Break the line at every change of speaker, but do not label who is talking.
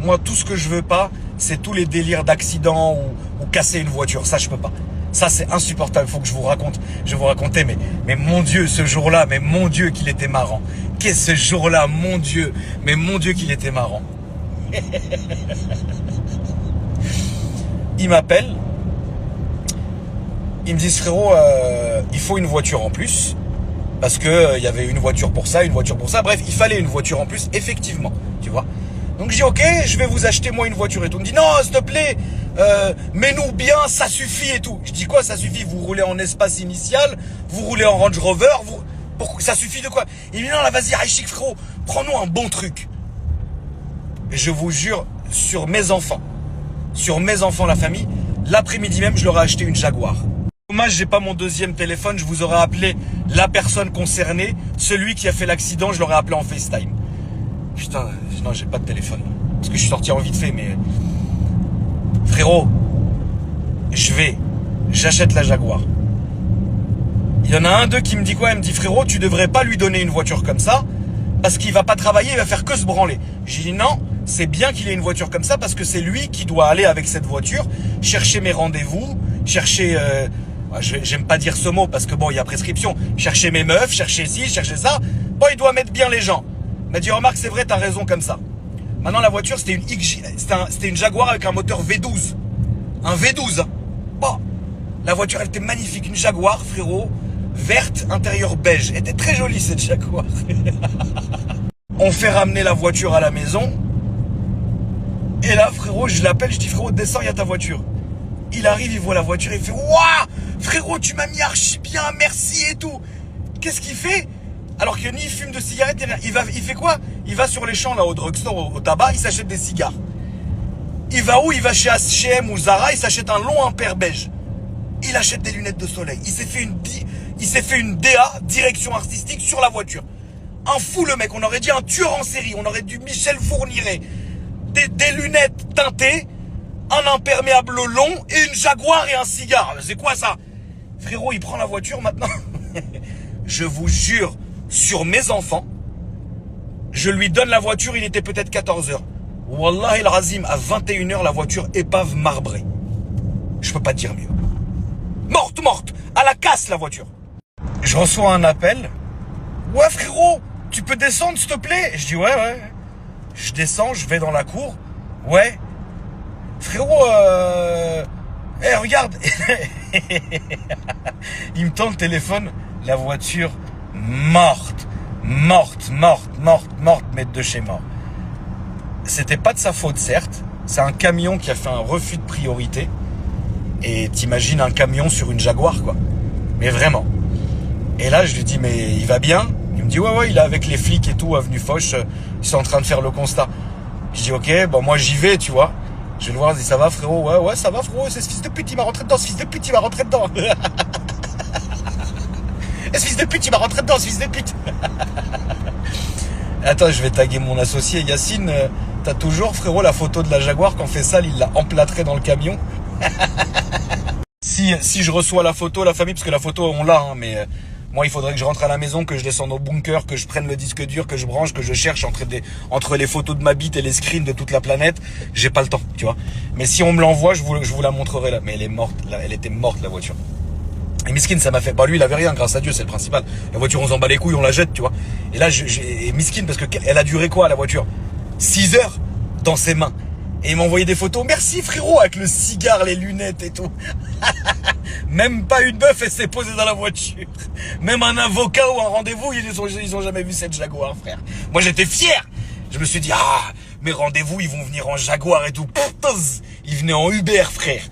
Moi, tout ce que je veux pas, c'est tous les délires d'accident ou casser une voiture. Ça, je peux pas. Ça, c'est insupportable. Il faut que je vous raconte. Je vais vous raconter, mais mon Dieu, ce jour-là, mais mon Dieu, qu'il était marrant. Qu'est-ce ce jour-là, mon Dieu, mais mon Dieu, qu'il était marrant. Ils m'appellent. Ils me disent, frérot, il faut une voiture en plus. Parce que y avait une voiture pour ça, une voiture pour ça. Bref, il fallait une voiture en plus, effectivement. Tu vois. Donc je dis, ok, je vais vous acheter moi une voiture et tout. Il me dit, non, s'il te plaît, mets-nous bien, ça suffit et tout. Je dis, quoi, ça suffit? Vous roulez en espace initial, vous roulez en Range Rover, ça suffit de quoi? Il me dit, non, là, vas-y, Aïchik, frérot, prends-nous un bon truc. Et je vous jure, sur mes enfants, la famille, l'après-midi même, je leur ai acheté une Jaguar. Dommage, j'ai pas mon deuxième téléphone, je vous aurais appelé la personne concernée, celui qui a fait l'accident, je l'aurais appelé en FaceTime. Putain, non, j'ai pas de téléphone. Parce que je suis sorti en vite fait, mais... Frérot, j'achète la Jaguar. Il y en a un d'eux qui me dit quoi? Il me dit, frérot, tu devrais pas lui donner une voiture comme ça, parce qu'il va pas travailler, il va faire que se branler. J'ai dit non, c'est bien qu'il ait une voiture comme ça, parce que c'est lui qui doit aller avec cette voiture, chercher mes rendez-vous, chercher... j'aime pas dire ce mot, parce que bon, il y a prescription. Chercher mes meufs, chercher ci, chercher ça. Bon, il doit mettre bien les gens. Il m'a dit, remarque, c'est vrai, t'as raison comme ça. Maintenant, la voiture, c'était une Jaguar avec un moteur V12. Un V12. Bon, la voiture, elle était magnifique. Une Jaguar, frérot, verte, intérieur beige. Elle était très jolie, cette Jaguar. On fait ramener la voiture à la maison. Et là, frérot, je l'appelle, je dis, frérot, descends, il y a ta voiture. Il arrive, il voit la voiture, il fait, waouh, frérot, tu m'as mis archi bien, merci et tout. Qu'est-ce qu'il fait? Alors que ni il fume de cigarettes, il fait quoi? Il va sur les champs, là, au drugstore, au tabac, il s'achète des cigares. Il va où? Il va chez H&M ou Zara, il s'achète un long impair beige. Il achète des lunettes de soleil. Il s'est fait une DA, direction artistique, sur la voiture. Un fou, le mec. On aurait dit un tueur en série. On aurait dit Michel Fourniret. Des lunettes teintées, un imperméable long et une Jaguar et un cigare. C'est quoi ça? Frérot, il prend la voiture maintenant. Je vous jure, sur mes enfants, je lui donne la voiture, il était peut-être 14h. Wallah el Razim, à 21h, la voiture épave marbrée. Je peux pas te dire mieux. Morte, à la casse la voiture. Je reçois un appel. Ouais frérot, tu peux descendre s'il te plaît? Je dis ouais. Je descends, je vais dans la cour. Ouais. Frérot, regarde. Il me tend le téléphone. La voiture morte, maître de chez mort. C'était pas de sa faute, certes. C'est un camion qui a fait un refus de priorité. Et t'imagines un camion sur une Jaguar, quoi. Mais vraiment. Et là, je lui dis, mais il va bien? Il me dit, ouais, il est avec les flics et tout, avenue Foch. Ils sont en train de faire le constat. Je dis, ok, bon, moi, j'y vais, tu vois. Je vais le voir, je dis, ça va, frérot? Ouais, ça va, frérot. C'est ce fils de pute, il m'a rentré dedans. Ce fils de pute, il m'a rentré dedans. Ce fils de pute, il m'a rentré dedans, ce fils de pute. Attends, je vais taguer mon associé. Yacine, t'as toujours, frérot, la photo de la Jaguar quand fait sale, il l'a emplâtrée dans le camion. Si je reçois la photo, la famille, parce que la photo, on l'a, hein, mais moi, il faudrait que je rentre à la maison, que je descende au bunker, que je prenne le disque dur, que je branche, que je cherche entre les photos de ma bite et les screens de toute la planète. J'ai pas le temps, tu vois. Mais si on me l'envoie, je vous la montrerai là. Mais elle est morte, elle était morte, la voiture. Et Miskin, ça m'a fait... Bah lui, il avait rien, grâce à Dieu, c'est le principal. La voiture, on s'en bat les couilles, on la jette, tu vois. Et là, et Miskin, parce que elle a duré quoi, la voiture? 6 heures dans ses mains. Et il m'a envoyé des photos. Merci, frérot, avec le cigare, les lunettes et tout. Même pas une meuf, elle s'est posée dans la voiture. Même un avocat ou un rendez-vous, ils ont jamais vu cette Jaguar, frère. Moi, j'étais fier. Je me suis dit, mes rendez-vous, ils vont venir en Jaguar et tout. Ils venaient en Uber, frère.